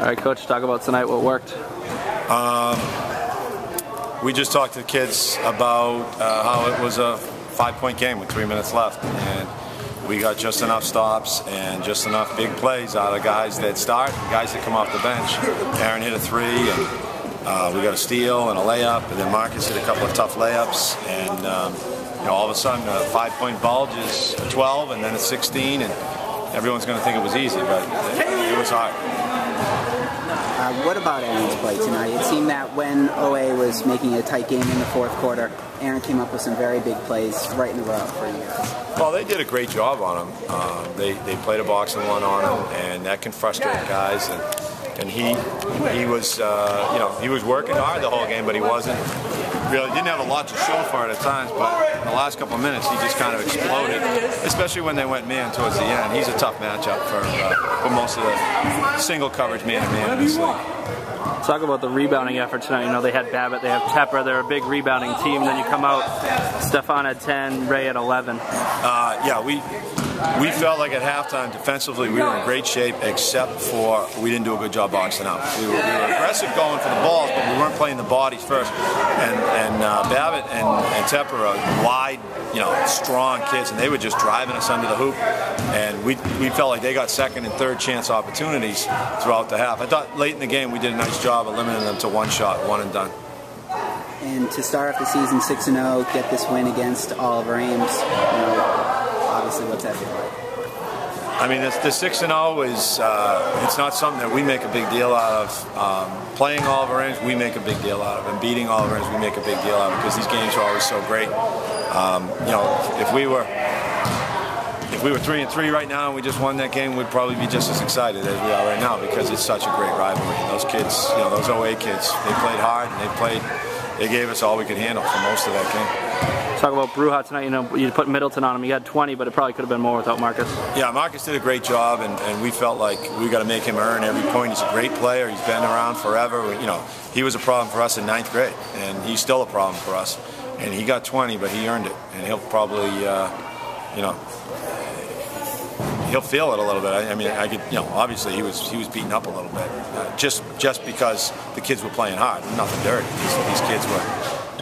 All right, Coach, talk about tonight, what worked. We just talked to the kids about how it was a 5-point game with 3 minutes left, and we got just enough stops and just enough big plays out of guys that start and guys that come off the bench. Aaron hit a 3, and we got a steal and a layup, and then Marcus hit a couple of tough layups, and all of a sudden a 5-point bulge is a 12, and then it's 16, and everyone's going to think it was easy, but it was hard. What about Aaron's play tonight? It seemed that when OA was making a tight game in the fourth quarter, Aaron came up with some very big plays right in the row for you guys. Well, they did a great job on him. They played a box and one on him, and that can frustrate guys. And he was he was working hard the whole game, but he didn't have a lot to show for it at times. But in the last couple of minutes, he just kind of exploded, especially when they went man towards the end. He's a tough matchup for most of the single coverage man-to-man in this league. Talk about the rebounding effort tonight. You know, they had Babbitt, they have Tepper, they're a big rebounding team. Then you come out, Stoughton had 10, Ray at 11. Yeah, we felt like at halftime defensively we were in great shape, except for we didn't do a good job boxing out. We were aggressive going for the balls, but we weren't playing the bodies first. And Babbitt and Tepper are wide, strong kids, and they were just driving us under the hoop. And we felt like they got second and third chance opportunities throughout the half. I thought late in the game we did a nice job of limiting them to one shot, one and done. And to start off the season 6-0, get this win against Oliver Ames, obviously what's that feel like? I mean, the 6-0 is it's not something that we make a big deal out of. Playing Oliver Ames, we make a big deal out of, and beating Oliver Ames, we make a big deal out of, because these games are always so great. If we were 3-3 right now and we just won that game, we'd probably be just as excited as we are right now, because it's such a great rivalry. Those kids, those OA kids, they played hard, and they gave us all we could handle for most of that game. Talk about Bruja tonight. You put Middleton on him. He had 20, but it probably could have been more without Marcus. Yeah, Marcus did a great job, and we felt like we got to make him earn every point. He's a great player. He's been around forever. He was a problem for us in 9th grade, and he's still a problem for us. And he got 20, but he earned it, and he'll probably, he'll feel it a little bit. I mean, obviously he was beaten up a little bit, just because the kids were playing hard, nothing dirty. These kids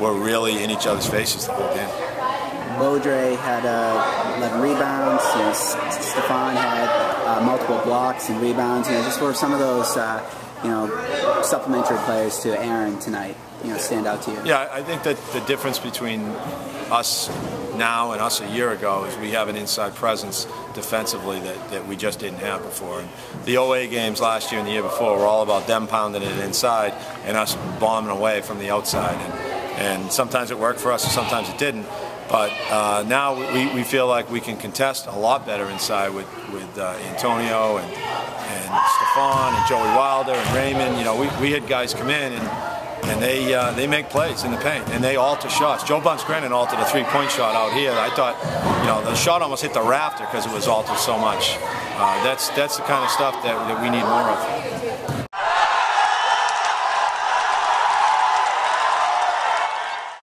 were really in each other's faces the whole game. Beaudre had 11 rebounds. Stoughton had multiple blocks and rebounds. Just were some of those supplementary players to Aaron tonight. Stand out to you? Yeah, I think that the difference between us now and us a year ago is we have an inside presence defensively that we just didn't have before. And the OA games last year and the year before were all about them pounding it inside and us bombing away from the outside. And sometimes it worked for us and sometimes it didn't. But now we feel like we can contest a lot better inside with Antonio and Stefan and Joey Wilder and Raymond. We had guys come in and they make plays in the paint, and they alter shots. Joe Bunce-Grennan altered a 3-point shot out here. I thought, the shot almost hit the rafter because it was altered so much. That's the kind of stuff that we need more of.